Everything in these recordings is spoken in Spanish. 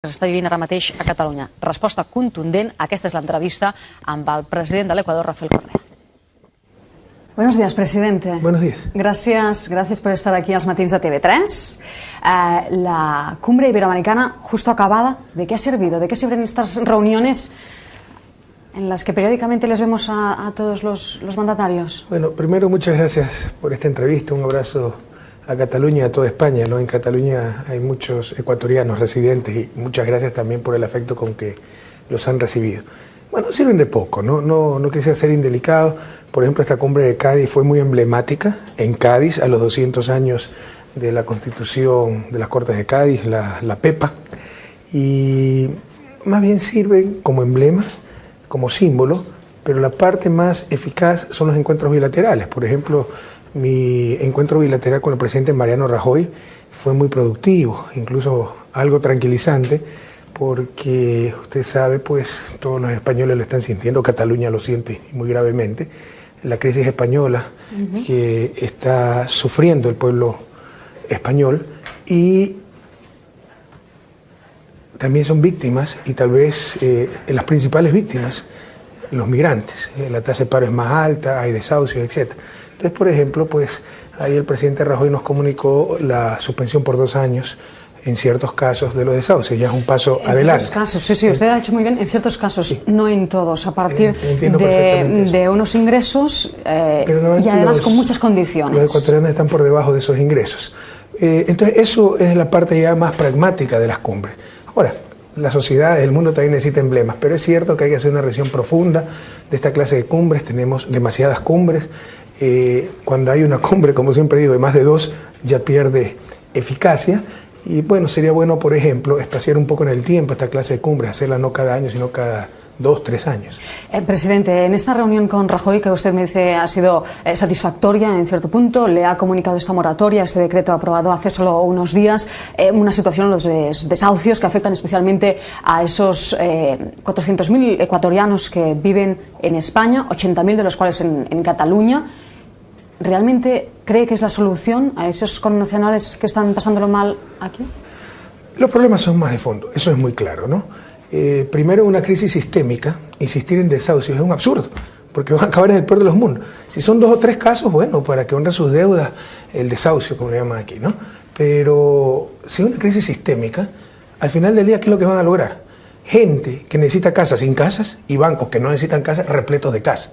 Està vivint ara mateix a Catalunya. Resposta contundent. Aquesta és l'entrevista amb el president de l'Ecuador, Rafael Correa. Buenos días, presidente. Buenos días. Gracias por estar aquí als matins de TV3. La cumbre iberoamericana justo acabada, ¿de qué ha servido? ¿De qué sirven estas reuniones en las que periódicamente les vemos a todos los mandatarios? Bueno, primero muchas gracias por esta entrevista, un abrazo a Cataluña y a toda España, ¿no? En Cataluña hay muchos ecuatorianos residentes y muchas gracias también por el afecto con que los han recibido. Bueno, sirven de poco, no quise ser indelicado. Por ejemplo, esta cumbre de Cádiz fue muy emblemática. En Cádiz, a los 200 años de la Constitución de las Cortes de Cádiz, la PEPA, y más bien sirven como emblema, como símbolo, pero la parte más eficaz son los encuentros bilaterales. Por ejemplo, mi encuentro bilateral con el presidente Mariano Rajoy fue muy productivo, incluso algo tranquilizante, porque usted sabe, pues todos los españoles lo están sintiendo, Cataluña lo siente muy gravemente, la crisis española que está sufriendo el pueblo español, y también son víctimas, y tal vez las principales víctimas, los migrantes. La tasa de paro es más alta, hay desahucios, etc. Entonces, por ejemplo, pues ahí el presidente Rajoy nos comunicó la suspensión por 2 años en ciertos casos de los desahucios. Ya es un paso adelante. En ciertos casos, sí, usted ha hecho muy bien, en ciertos casos, sí. No en todos, a partir de unos ingresos y además con muchas condiciones. Los ecuatorianos están por debajo de esos ingresos. Entonces, eso es la parte ya más pragmática de las cumbres. Ahora, la sociedad, el mundo también necesita emblemas, pero es cierto que hay que hacer una revisión profunda de esta clase de cumbres. Tenemos demasiadas cumbres. Cuando hay una cumbre, como siempre digo, de más de 2, ya pierde eficacia. Y bueno, sería bueno, por ejemplo, espaciar un poco en el tiempo esta clase de cumbres, hacerla no cada año, sino cada 2, 3 años. Presidente, en esta reunión con Rajoy, que usted me dice ha sido satisfactoria en cierto punto, le ha comunicado esta moratoria, este decreto aprobado hace solo unos días, una situación, los desahucios que afectan especialmente a esos 400.000 ecuatorianos que viven en España, 80.000 de los cuales en Cataluña. ¿Realmente cree que es la solución a esos connacionales que están pasándolo mal aquí? Los problemas son más de fondo, eso es muy claro, ¿no? Primero, una crisis sistémica, insistir en desahucios es un absurdo, porque van a acabar en el peor de los mundos. Si son 2 o 3 casos, bueno, para que honre sus deudas, el desahucio, como le llaman aquí, ¿no? Pero si es una crisis sistémica, al final del día, ¿qué es lo que van a lograr? Gente que necesita casas sin casas y bancos que no necesitan casas repletos de casas.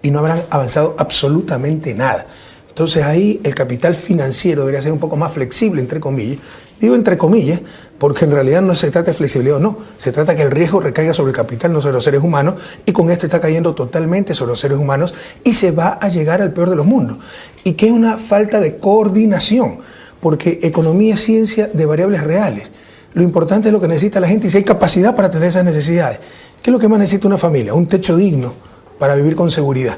Y no habrán avanzado absolutamente nada. Entonces ahí el capital financiero debería ser un poco más flexible, entre comillas. Digo entre comillas, porque en realidad no se trata de flexibilidad o no, se trata que el riesgo recaiga sobre el capital, no sobre los seres humanos, y con esto está cayendo totalmente sobre los seres humanos y se va a llegar al peor de los mundos. Y que es una falta de coordinación, porque economía es ciencia de variables reales. Lo importante es lo que necesita la gente y si hay capacidad para atender esas necesidades. ¿Qué es lo que más necesita una familia? Un techo digno para vivir con seguridad.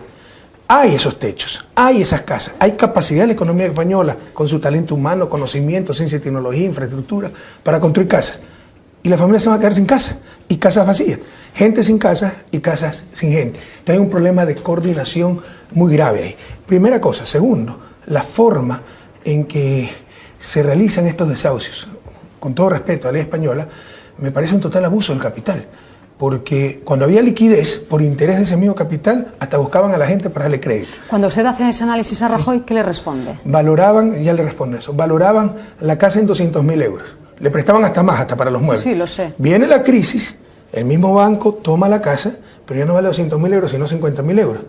Hay esos techos, hay esas casas, hay capacidad de la economía española con su talento humano, conocimiento, ciencia y tecnología, infraestructura, para construir casas. Y las familias se van a quedar sin casa y casas vacías. Gente sin casas y casas sin gente. Entonces hay un problema de coordinación muy grave ahí. Primera cosa. Segundo, la forma en que se realizan estos desahucios, con todo respeto a la ley española, me parece un total abuso del capital. Porque cuando había liquidez, por interés de ese mismo capital, hasta buscaban a la gente para darle crédito. Cuando usted hace ese análisis a Rajoy, ¿qué le responde? Valoraban, ya le respondo eso, valoraban la casa en 200.000 euros. Le prestaban hasta más, hasta para los muebles. Sí, lo sé. Viene la crisis, el mismo banco toma la casa, pero ya no vale 200.000 euros, sino 50.000 euros.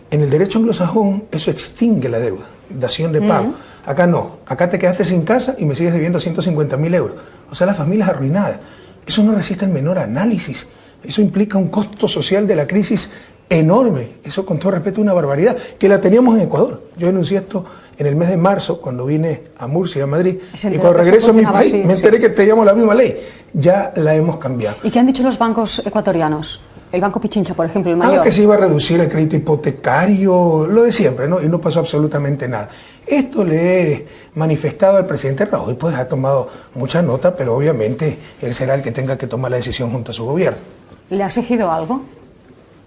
En el derecho anglosajón, eso extingue la deuda, dación de pago. Acá no, acá te quedaste sin casa y me sigues debiendo 150.000 euros. O sea, la familia es arruinada. Eso no resiste el menor análisis. Eso implica un costo social de la crisis enorme. Eso, con todo respeto, es una barbaridad, que la teníamos en Ecuador. Yo denuncié esto en el mes de marzo, cuando vine a Murcia, a Madrid, y cuando regreso a mi país me enteré que teníamos la misma ley. Ya la hemos cambiado. ¿Y qué han dicho los bancos ecuatorianos? El Banco Pichincha, por ejemplo, el mayor. Que se iba a reducir el crédito hipotecario, lo de siempre, ¿no? Y no pasó absolutamente nada. Esto le he manifestado al presidente Rajoy, pues ha tomado mucha nota, pero obviamente él será el que tenga que tomar la decisión junto a su gobierno. ¿Le ha exigido algo?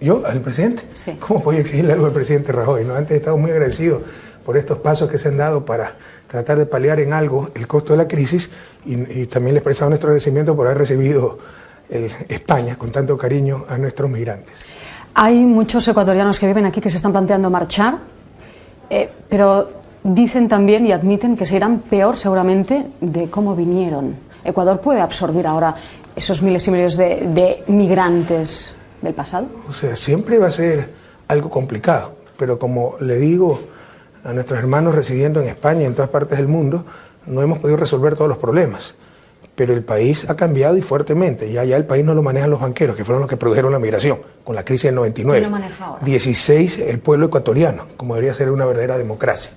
¿Yo? ¿Al presidente? Sí. ¿Cómo voy a exigirle algo al presidente Rajoy? ¿No? Antes he estado muy agradecido por estos pasos que se han dado para tratar de paliar en algo el costo de la crisis y también les expresamos nuestro agradecimiento por haber recibido España con tanto cariño a nuestros migrantes. Hay muchos ecuatorianos que viven aquí que se están planteando marchar, pero dicen también y admiten que se irán peor seguramente de cómo vinieron. ¿Ecuador puede absorbir ahora esos miles y miles de migrantes del pasado? O sea, siempre va a ser algo complicado, pero como le digo a nuestros hermanos residiendo en España y en todas partes del mundo, no hemos podido resolver todos los problemas. Pero el país ha cambiado y fuertemente. Ya el país no lo manejan los banqueros, que fueron los que produjeron la migración, con la crisis del 99. ¿Quién lo maneja ahora? 16, el pueblo ecuatoriano, como debería ser una verdadera democracia.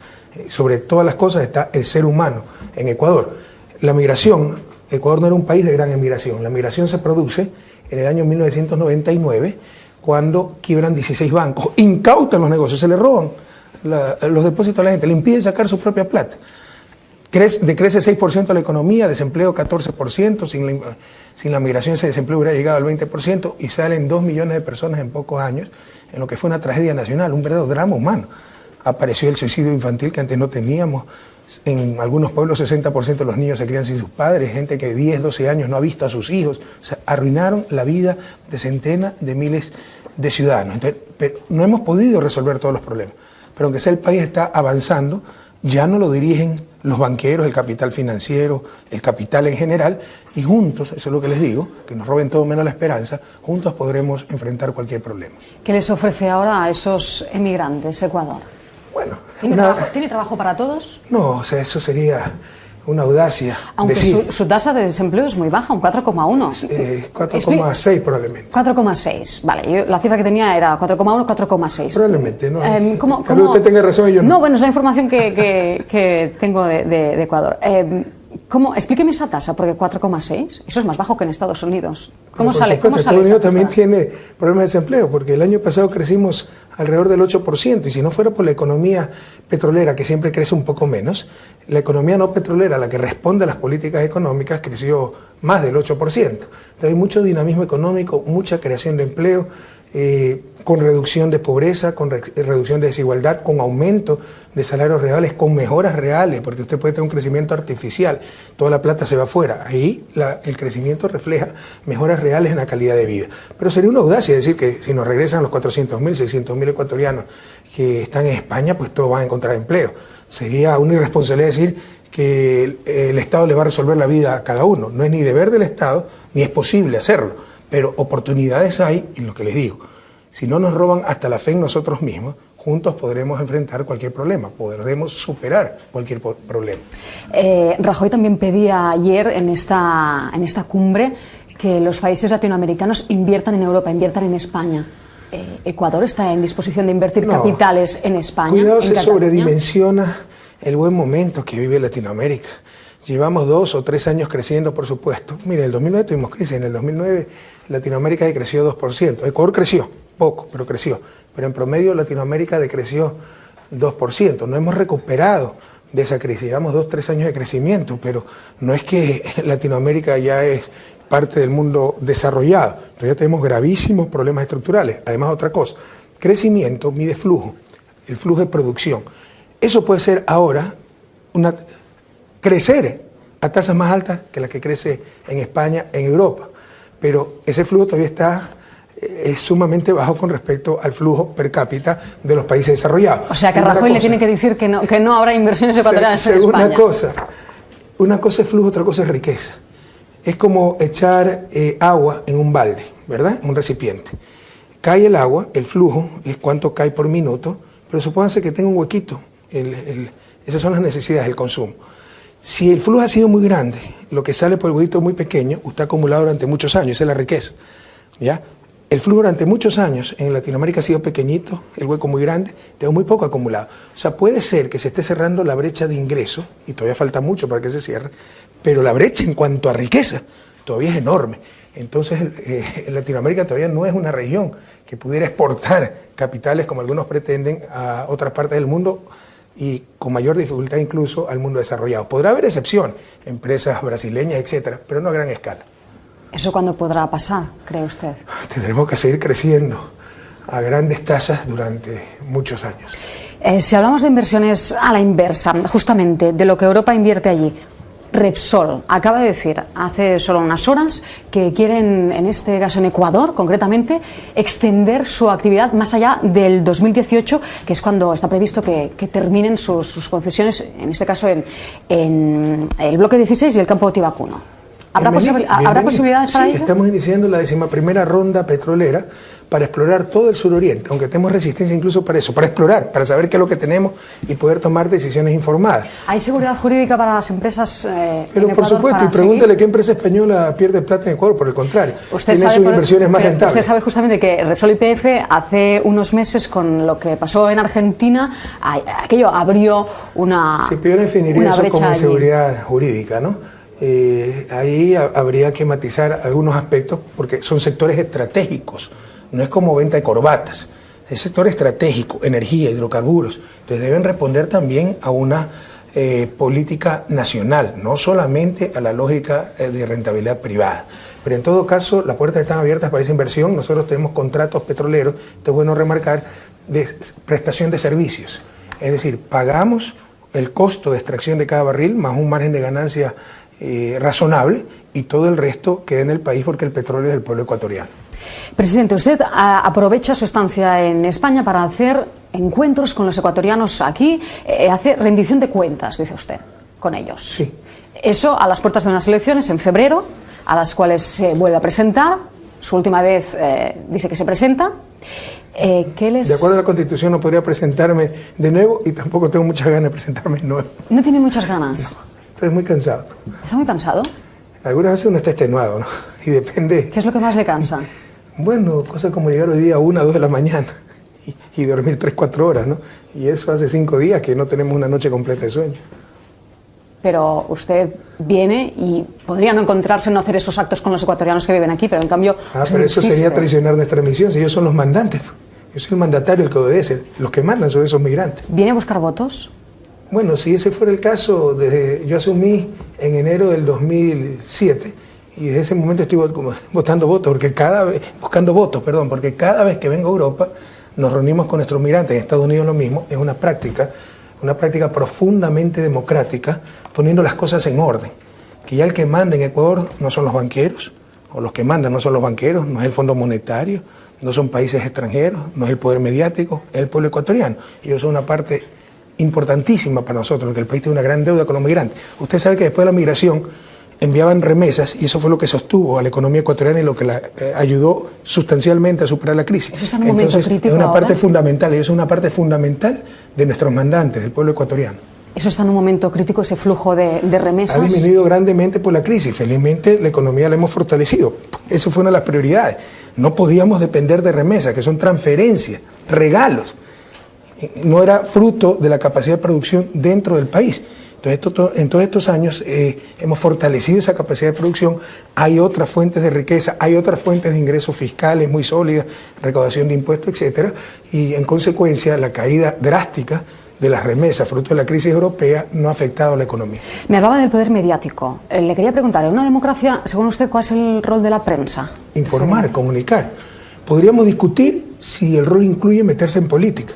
Sobre todas las cosas está el ser humano en Ecuador. La migración, Ecuador no era un país de gran emigración. La migración se produce en el año 1999, cuando quiebran 16 bancos, incautan los negocios, se le roban los depósitos a la gente, le impiden sacar su propia plata. Decrece 6% la economía, desempleo 14%, sin la migración ese desempleo hubiera llegado al 20% y salen 2 millones de personas en pocos años, en lo que fue una tragedia nacional, un verdadero drama humano. Apareció el suicidio infantil que antes no teníamos, en algunos pueblos 60% de los niños se crían sin sus padres, gente que 10, 12 años no ha visto a sus hijos, o sea, arruinaron la vida de centenas de miles de ciudadanos. Entonces, pero no hemos podido resolver todos los problemas, pero aunque sea el país está avanzando, ya no lo dirigen los banqueros, el capital financiero, el capital en general, y juntos, eso es lo que les digo, que nos roben todo menos la esperanza, juntos podremos enfrentar cualquier problema. ¿Qué les ofrece ahora a esos emigrantes Ecuador? Bueno, ¿Tiene trabajo para todos? No, o sea, eso sería una audacia. Aunque decir, su tasa de desempleo es muy baja, un 4,1. 4,6 probablemente. 4,6, vale, la cifra que tenía era 4,1, 4,6. Probablemente, ¿no? ¿Cómo? Tal vez usted tenga razón y yo no. No, bueno, es la información que tengo de Ecuador. Explíqueme esa tasa, porque 4,6, eso es más bajo que en Estados Unidos. ¿Cómo sale? Estados Unidos también tiene problemas de desempleo, porque el año pasado crecimos alrededor del 8%, y si no fuera por la economía petrolera, que siempre crece un poco menos, la economía no petrolera, la que responde a las políticas económicas, creció más del 8%. Entonces hay mucho dinamismo económico, mucha creación de empleo, con reducción de pobreza, con reducción de desigualdad, con aumento de salarios reales, con mejoras reales, porque usted puede tener un crecimiento artificial, toda la plata se va afuera. Ahí el crecimiento refleja mejoras reales en la calidad de vida. Pero sería una audacia decir que si nos regresan los 400.000, 600.000 ecuatorianos que están en España, pues todos van a encontrar empleo. Sería una irresponsabilidad decir que el Estado le va a resolver la vida a cada uno. No es ni deber del Estado, ni es posible hacerlo. Pero oportunidades hay, y lo que les digo, si no nos roban hasta la fe en nosotros mismos, juntos podremos enfrentar cualquier problema, podremos superar cualquier problema. Rajoy también pedía ayer en esta cumbre que los países latinoamericanos inviertan en Europa, inviertan en España. ¿Ecuador está en disposición de invertir capitales en España? Cuidado, se sobredimensiona el buen momento que vive Latinoamérica. Llevamos 2 o 3 años creciendo, por supuesto. Mire, en el 2009 tuvimos crisis, en el 2009 Latinoamérica decreció 2%. Ecuador creció, poco, pero creció. Pero en promedio Latinoamérica decreció 2%. No hemos recuperado de esa crisis. Llevamos 2 o 3 años de crecimiento, pero no es que Latinoamérica ya es parte del mundo desarrollado. Todavía tenemos gravísimos problemas estructurales. Además, otra cosa, crecimiento mide flujo, el flujo de producción. Eso puede ser ahora crecer a tasas más altas que las que crece en España, en Europa. Pero ese flujo todavía es sumamente bajo con respecto al flujo per cápita de los países desarrollados. O sea, que a Rajoy le tiene que decir que no habrá inversiones ecuatorianas en España. Una cosa es flujo, otra cosa es riqueza. Es como echar agua en un balde, ¿verdad? En un recipiente. Cae el agua, el flujo es cuánto cae por minuto, pero supónganse que tenga un huequito. Esas son las necesidades del consumo. Si el flujo ha sido muy grande, lo que sale por el huequito es muy pequeño, usted ha acumulado durante muchos años, esa es la riqueza, ¿ya? El flujo durante muchos años en Latinoamérica ha sido pequeñito, el hueco muy grande, tengo muy poco acumulado. O sea, puede ser que se esté cerrando la brecha de ingreso, y todavía falta mucho para que se cierre, pero la brecha en cuanto a riqueza todavía es enorme. Entonces, Latinoamérica todavía no es una región que pudiera exportar capitales como algunos pretenden a otras partes del mundo, y con mayor dificultad incluso al mundo desarrollado. Podrá haber excepción, empresas brasileñas, etcétera, pero no a gran escala. ¿Eso cuándo podrá pasar, cree usted? Tendremos que seguir creciendo a grandes tasas durante muchos años. Si hablamos de inversiones a la inversa, justamente de lo que Europa invierte allí, Repsol acaba de decir hace solo unas horas que quieren, en este caso en Ecuador concretamente, extender su actividad más allá del 2018, que es cuando está previsto que terminen sus concesiones, en este caso en el bloque 16 y el campo de Tibacuno. ¿Habrá posibilidades para ello? Sí, estamos iniciando la 11ª ronda petrolera para explorar todo el suroriente, aunque tenemos resistencia incluso para eso, para explorar, para saber qué es lo que tenemos y poder tomar decisiones informadas. ¿Hay seguridad jurídica para las empresas Pero en por Ecuador supuesto, y pregúntele qué empresa española pierde plata en Ecuador, por el contrario, tiene sus inversiones más rentables. Usted sabe justamente que Repsol YPF hace unos meses, con lo que pasó en Argentina, aquello abrió una Sí, pero yo definiría eso como allí. inseguridad jurídica, ¿no? Ahí habría que matizar algunos aspectos porque son sectores estratégicos, no es como venta de corbatas, es sector estratégico, energía, hidrocarburos, entonces deben responder también a una política nacional, no solamente a la lógica de rentabilidad privada. Pero en todo caso, las puertas están abiertas para esa inversión, nosotros tenemos contratos petroleros, esto es bueno remarcar, de prestación de servicios, es decir, pagamos el costo de extracción de cada barril más un margen de ganancia razonable y todo el resto queda en el país porque el petróleo es del pueblo ecuatoriano. Presidente, usted aprovecha su estancia en España para hacer encuentros con los ecuatorianos aquí, hace rendición de cuentas, dice usted, con ellos. Sí. Eso a las puertas de unas elecciones en febrero, a las cuales se vuelve a presentar, su última vez dice que se presenta. De acuerdo a la Constitución no podría presentarme de nuevo y tampoco tengo muchas ganas de presentarme de nuevo. ¿No tiene muchas ganas? No. Estoy muy cansado. ¿Está muy cansado? Algunas veces uno está extenuado, ¿no? Y depende... ¿Qué es lo que más le cansa? Bueno, cosas como llegar hoy día a 1 o 2 de la mañana y dormir 3 o 4 horas, ¿no? Y eso hace 5 días que no tenemos una noche completa de sueño. Pero usted viene y podría no encontrarse, no hacer esos actos con los ecuatorianos que viven aquí, pero en cambio... pero eso sería traicionar nuestra misión, si ellos son los mandantes. Yo soy el mandatario, el que obedece, los que mandan son esos migrantes. ¿Viene a buscar votos? Bueno, si ese fuera el caso, yo asumí en enero del 2007 y desde ese momento estoy buscando votos, porque cada vez que vengo a Europa nos reunimos con nuestros migrantes, en Estados Unidos lo mismo, es una práctica profundamente democrática, poniendo las cosas en orden, que ya el que manda en Ecuador no son los banqueros, o los que mandan no son los banqueros, no es el Fondo Monetario, no son países extranjeros, no es el poder mediático, es el pueblo ecuatoriano. Ellos son una parte importantísima para nosotros, porque el país tiene una gran deuda con los migrantes. Usted sabe que después de la migración enviaban remesas y eso fue lo que sostuvo a la economía ecuatoriana y lo que la ayudó sustancialmente a superar la crisis. Eso está en un momento crítico es una ahora. parte fundamental, y es una parte fundamental de nuestros mandantes, del pueblo ecuatoriano. Eso está en un momento crítico, ese flujo de remesas. Ha disminuido grandemente por la crisis. Felizmente la economía la hemos fortalecido. Eso fue una de las prioridades. No podíamos depender de remesas, que son transferencias, regalos. No era fruto de la capacidad de producción dentro del país. Entonces, en todos estos años hemos fortalecido esa capacidad de producción. Hay otras fuentes de riqueza, hay otras fuentes de ingresos fiscales muy sólidas, recaudación de impuestos, etcétera. Y en consecuencia, la caída drástica de las remesas, fruto de la crisis europea, no ha afectado a la economía. Me hablaba del poder mediático. Le quería preguntar, en una democracia, según usted, ¿cuál es el rol de la prensa? Informar, comunicar. Podríamos discutir si el rol incluye meterse en política.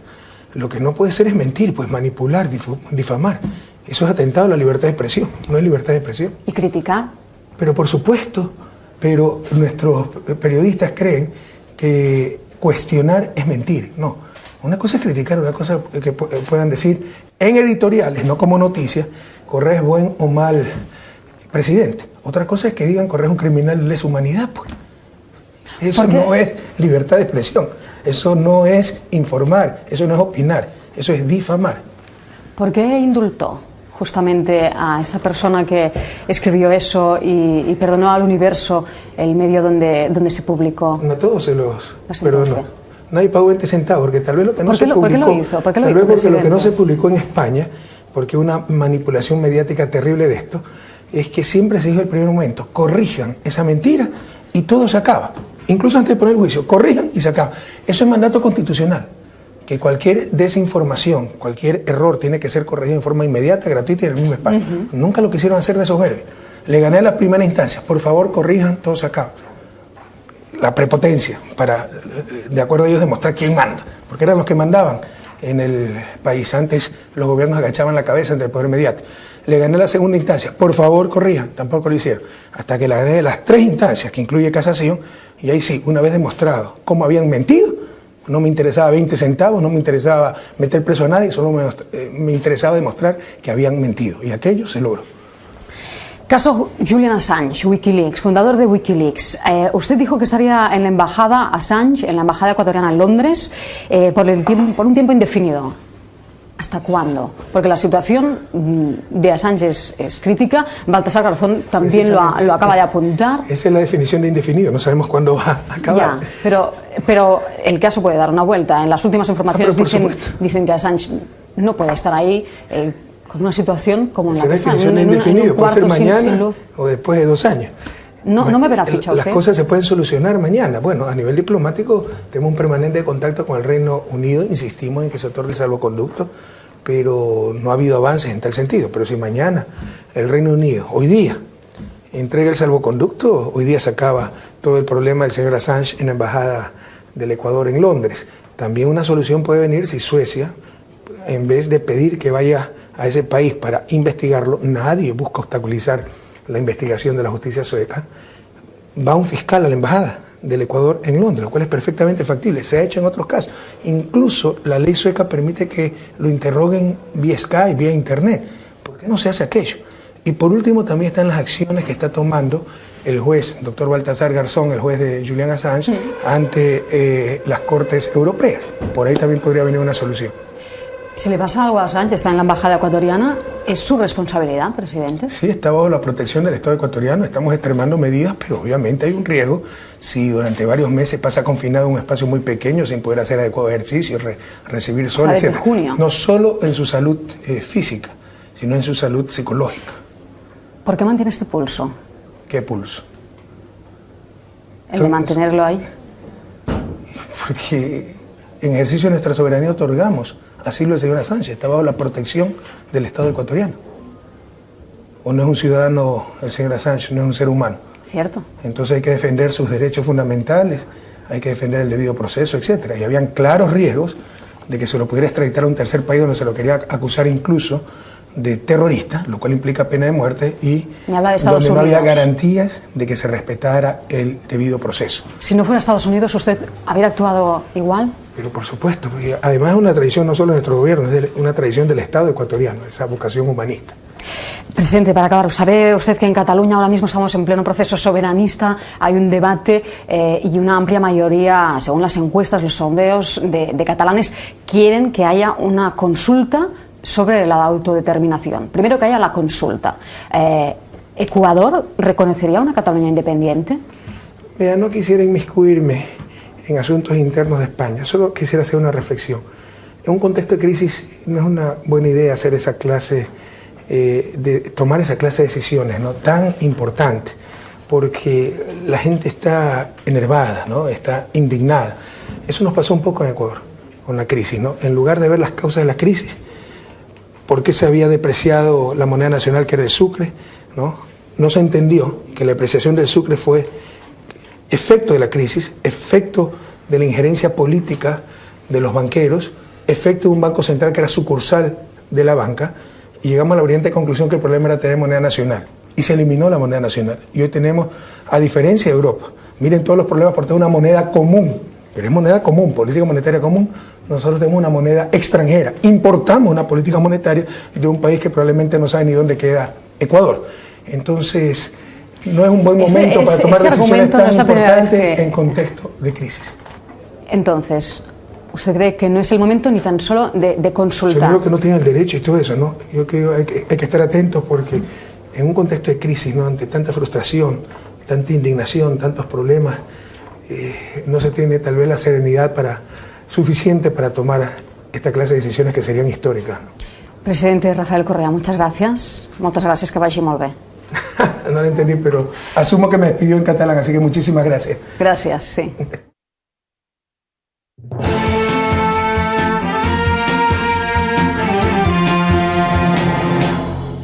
Lo que no puede ser es mentir, pues manipular, difamar. Eso es atentado a la libertad de expresión, no es libertad de expresión. ¿Y criticar? Pero por supuesto, pero nuestros periodistas creen que cuestionar es mentir. No, una cosa es criticar, una cosa que puedan decir en editoriales, no como noticias, Correa es buen o mal presidente. Otra cosa es que digan Correa es un criminal de lesa humanidad, pues. Eso no es libertad de expresión, eso no es informar, eso no es opinar, eso es difamar. ¿Por qué indultó justamente a esa persona que escribió eso y perdonó al Universo, el medio donde se publicó? No, todos se los perdonó. Nadie pagó 20 centavos, porque tal vez lo que no se publicó... ¿Por qué lo hizo? Tal vez porque lo que no se publicó en España, porque una manipulación mediática terrible de esto, es que siempre se dijo al primer momento, corrijan esa mentira y todo se acaba. Incluso antes de poner el juicio, corrijan y se acaba. Eso es mandato constitucional, que cualquier desinformación, cualquier error tiene que ser corregido en forma inmediata, gratuita y en el mismo espacio. Nunca lo quisieron hacer de soberbia. Le gané a la primera instancia, por favor corrijan, todo se acaba. La prepotencia, para, de acuerdo a ellos, demostrar quién manda, porque eran los que mandaban en el país. Antes los gobiernos agachaban la cabeza ante el poder mediático. Le gané la segunda instancia, por favor corrijan, tampoco lo hicieron. Hasta que la gané de las 3 instancias, que incluye casación, y ahí sí, una vez demostrado cómo habían mentido, no me interesaba 20 centavos, no me interesaba meter preso a nadie, solo me interesaba demostrar que habían mentido, y aquello se logró. Caso Julian Assange, Wikileaks, fundador de Wikileaks. Usted dijo que estaría en la embajada Assange, en la embajada ecuatoriana en Londres, por un tiempo indefinido. ¿Hasta cuándo? Porque la situación de Assange es crítica. Baltasar Garzón también lo acaba de apuntar. Esa es la definición de indefinido, no sabemos cuándo va a acabar. Ya, pero el caso puede dar una vuelta. En las últimas informaciones dicen que Assange no puede estar ahí con una situación como la que está. Definición de indefinido, puede ser mañana o después de 2 años. No me verá ficha usted. Las cosas se pueden solucionar mañana. Bueno, a nivel diplomático tenemos un permanente contacto con el Reino Unido, insistimos en que se otorgue el salvoconducto, pero no ha habido avances en tal sentido. Pero si mañana el Reino Unido, hoy día, entrega el salvoconducto, hoy día se acaba todo el problema del señor Assange en la Embajada del Ecuador en Londres. También una solución puede venir si Suecia, en vez de pedir que vaya a ese país para investigarlo, nadie busca obstaculizar la investigación de la justicia sueca, va un fiscal a la embajada del Ecuador en Londres, lo cual es perfectamente factible, se ha hecho en otros casos. Incluso la ley sueca permite que lo interroguen vía Skype, vía internet. ¿Por qué no se hace aquello? Y por último también están las acciones que está tomando el juez, doctor Baltasar Garzón, el juez de Julian Assange, ante las cortes europeas. Por ahí también podría venir una solución. Si le pasa algo a Assange, está en la embajada ecuatoriana, ¿es su responsabilidad, presidente? Sí, está bajo la protección del Estado ecuatoriano, estamos extremando medidas, pero obviamente hay un riesgo si durante varios meses pasa confinado en un espacio muy pequeño sin poder hacer adecuado ejercicio, recibir sol, desde etc. junio. No solo en su salud física, sino en su salud psicológica. ¿Por qué mantiene este pulso? ¿Qué pulso? El de mantenerlo ahí. Porque en ejercicio de nuestra soberanía otorgamos asilo al señor Assange, está bajo la protección del Estado ecuatoriano. O no es un ciudadano el señor Assange, no es un ser humano. Cierto. Entonces hay que defender sus derechos fundamentales, hay que defender el debido proceso, etc. Y habían claros riesgos de que se lo pudiera extraditar a un tercer país donde se lo quería acusar incluso de terrorista, lo cual implica pena de muerte, y donde no había garantías de que se respetara el debido proceso. Si no fuera Estados Unidos, ¿usted habría actuado igual? Pero por supuesto, porque además es una tradición no solo de nuestro gobierno, es una tradición del Estado ecuatoriano, esa vocación humanista. Presidente, para acabar, ¿sabe usted que en Cataluña ahora mismo estamos en pleno proceso soberanista? Hay un debate y una amplia mayoría, según las encuestas, los sondeos de catalanes, quieren que haya una consulta sobre la autodeterminación. Primero que haya la consulta. ¿Ecuador reconocería una Cataluña independiente? Mira, no quisiera inmiscuirme en asuntos internos de España, solo quisiera hacer una reflexión. En un contexto de crisis no es una buena idea hacer esa clase, tomar esa clase de decisiones, ¿no?, tan importantes, porque la gente está enervada, ¿no?, está indignada. Eso nos pasó un poco en Ecuador con la crisis, ¿no? En lugar de ver las causas de la crisis, por qué se había depreciado la moneda nacional, que era el sucre, ¿no? No se entendió que la depreciación del sucre fue efecto de la crisis, efecto de la injerencia política de los banqueros, efecto de un banco central que era sucursal de la banca, y llegamos a la brillante conclusión que el problema era tener moneda nacional, y se eliminó la moneda nacional. Y hoy tenemos, a diferencia de Europa, miren todos los problemas por tener una moneda común, pero es moneda común, política monetaria común. Nosotros tenemos una moneda extranjera, importamos una política monetaria de un país que probablemente no sabe ni dónde queda Ecuador. Entonces, no es un buen momento para tomar decisiones tan importantes en contexto de crisis. Entonces, ¿usted cree que no es el momento ni tan solo de consultar? Yo creo que no tiene el derecho y todo eso, ¿no? Yo creo que hay que estar atentos porque en un contexto de crisis, ¿no?, ante tanta frustración, tanta indignación, tantos problemas, no se tiene tal vez la serenidad suficiente para tomar esta clase de decisiones que serían históricas, ¿no? Presidente Rafael Correa, muchas gracias. Moltes gràcies, que vagi molt bé. No lo entendí, pero asumo que me despidió en catalán, así que muchísimas gracias. Gracias, sí.